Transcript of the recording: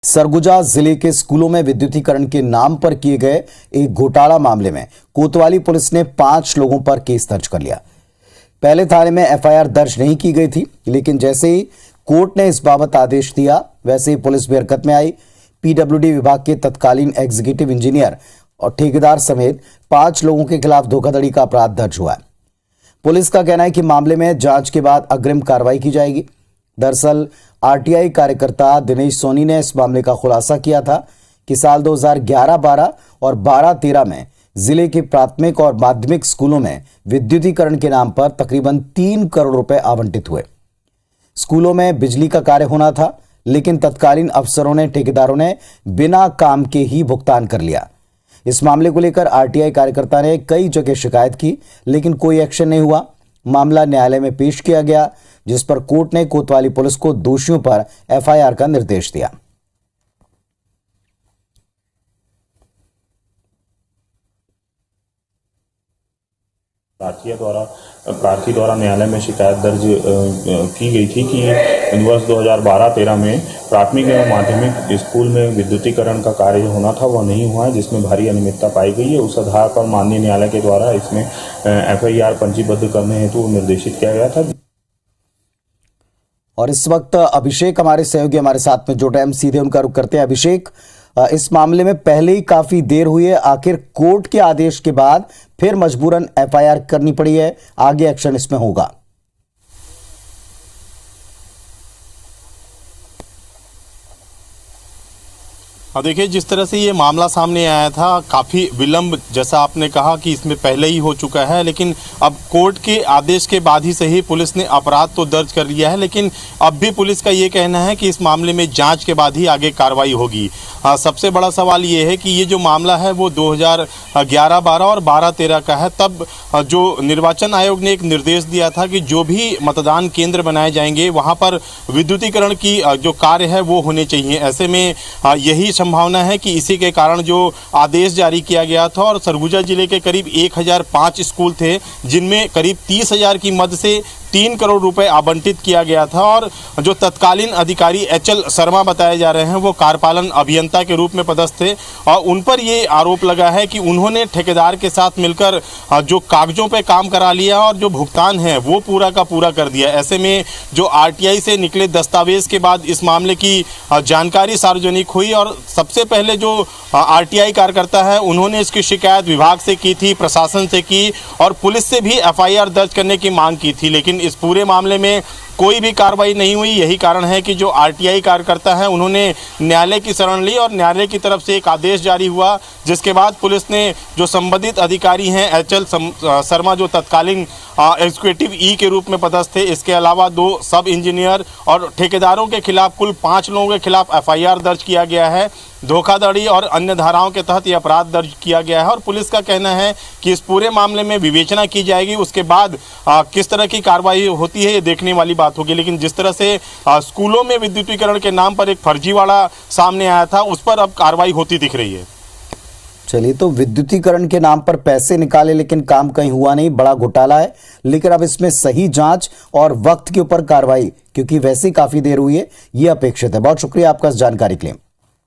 सरगुजा जिले के स्कूलों में विद्युतीकरण के नाम पर किए गए एक घोटाला मामले में कोतवाली पुलिस ने 5 लोगों पर केस दर्ज कर लिया। पहले थाने में एफआईआर दर्ज नहीं की गई थी, लेकिन जैसे ही कोर्ट ने इस बाबत आदेश दिया, वैसे ही पुलिस भी हरकत में आई। पीडब्ल्यूडी विभाग के तत्कालीन एग्जीक्यूटिव इंजीनियर और ठेकेदार समेत 5 लोगों के खिलाफ धोखाधड़ी का अपराध दर्ज हुआ है। पुलिस का कहना है कि मामले में जांच के बाद अग्रिम कार्रवाई की जाएगी। दरअसल आरटीआई कार्यकर्ता दिनेश सोनी ने इस मामले का खुलासा किया था कि साल 2011-12 और 12-13 में जिले के प्राथमिक और माध्यमिक स्कूलों में विद्युतीकरण के नाम पर तकरीबन 3 करोड़ रुपए आवंटित हुए। स्कूलों में बिजली का कार्य होना था, लेकिन तत्कालीन अफसरों ने ठेकेदारों ने बिना काम के ही भुगतान कर लिया। इस मामले को लेकर आरटीआई कार्यकर्ता ने कई जगह शिकायत की, लेकिन कोई एक्शन नहीं हुआ। मामला न्यायालय में पेश किया गया, जिस पर कोर्ट ने कोतवाली पुलिस को दोषियों पर एफआईआर का निर्देश दिया। प्रार्थी द्वारा न्यायालय में शिकायत दर्ज की गई थी कि वर्ष 2012-13 में प्राथमिक एवं माध्यमिक स्कूल में विद्युतीकरण का कार्य होना था वह नहीं हुआ है, जिसमें भारी अनियमितता पाई गई है। उस आधार पर माननीय न्यायालय के द्वारा इसमें एफआईआर पंजीबद्ध करने हेतु निर्देशित किया गया था। और इस वक्त अभिषेक हमारे सहयोगी हमारे साथ में जुड़ रहे हैं, हम सीधे उनका रुख करते हैं। अभिषेक, इस मामले में पहले ही काफी देर हुई है, आखिर कोर्ट के आदेश के बाद फिर मजबूरन एफआईआर करनी पड़ी है, आगे एक्शन इसमें होगा? हाँ, देखिए, जिस तरह से ये मामला सामने आया था, काफ़ी विलंब, जैसा आपने कहा कि इसमें पहले ही हो चुका है, लेकिन अब कोर्ट के आदेश के बाद ही सही पुलिस ने अपराध तो दर्ज कर लिया है, लेकिन अब भी पुलिस का ये कहना है कि इस मामले में जांच के बाद ही आगे कार्रवाई होगी। सबसे बड़ा सवाल ये है कि ये जो मामला है वो 2011-12 और 12-13 का है। तब जो निर्वाचन आयोग ने एक निर्देश दिया था कि जो भी मतदान केंद्र बनाए जाएंगे वहाँ पर विद्युतीकरण की जो कार्य है वो होने चाहिए। ऐसे में यही संभावना है कि इसी के कारण जो आदेश जारी किया गया था, और सरगुजा जिले के करीब 1005 स्कूल थे, जिनमें करीब 30,000 की मद से 3 करोड़ रुपए आवंटित किया गया था। और जो तत्कालीन अधिकारी एचएल शर्मा बताए जा रहे हैं वो कार्यपालन अभियंता के रूप में पदस्थ थे, और उन पर ये आरोप लगा है कि उन्होंने ठेकेदार के साथ मिलकर जो कागजों पे काम करा लिया और जो भुगतान है वो पूरा का पूरा कर दिया। ऐसे में जो आरटीआई से निकले दस्तावेज के बाद इस मामले की जानकारी सार्वजनिक हुई, और सबसे पहले जो आरटीआई कार्यकर्ता है उन्होंने इसकी शिकायत विभाग से की थी, प्रशासन से की, और पुलिस से भी एफआईआर दर्ज करने की मांग की थी, लेकिन इस पूरे मामले में कोई भी कार्रवाई नहीं हुई। यही कारण है कि जो आरटीआई कार्यकर्ता हैं उन्होंने न्यायालय की शरण ली, और न्यायालय की तरफ से एक आदेश जारी हुआ, जिसके बाद पुलिस ने जो संबंधित अधिकारी हैं एचएल शर्मा जो तत्कालीन एग्जीक्यूटिव ई के रूप में पदस्थ थे, इसके अलावा 2 सब इंजीनियर और ठेकेदारों के खिलाफ कुल 5 लोगों के खिलाफ एफआईआर दर्ज किया गया है। धोखाधड़ी और अन्य धाराओं के तहत यह अपराध दर्ज किया गया है, और पुलिस का कहना है कि इस पूरे मामले में विवेचना की जाएगी। उसके बाद किस तरह की कार्रवाई होती है ये देखने वाली बात होगी। लेकिन जिस तरह से स्कूलों में विद्युतीकरण के नाम पर एक फर्जीवाड़ा सामने आया था, उस पर अब कार्रवाई होती दिख रही है। चलिए, तो विद्युतीकरण के नाम पर पैसे निकाले लेकिन काम कहीं हुआ नहीं, बड़ा घोटाला है। लेकिन अब इसमें सही जांच और वक्त के ऊपर कार्रवाई, क्योंकि वैसे ही काफी देर हुई है, ये अपेक्षित है। बहुत शुक्रिया आपका इस जानकारी के लिए।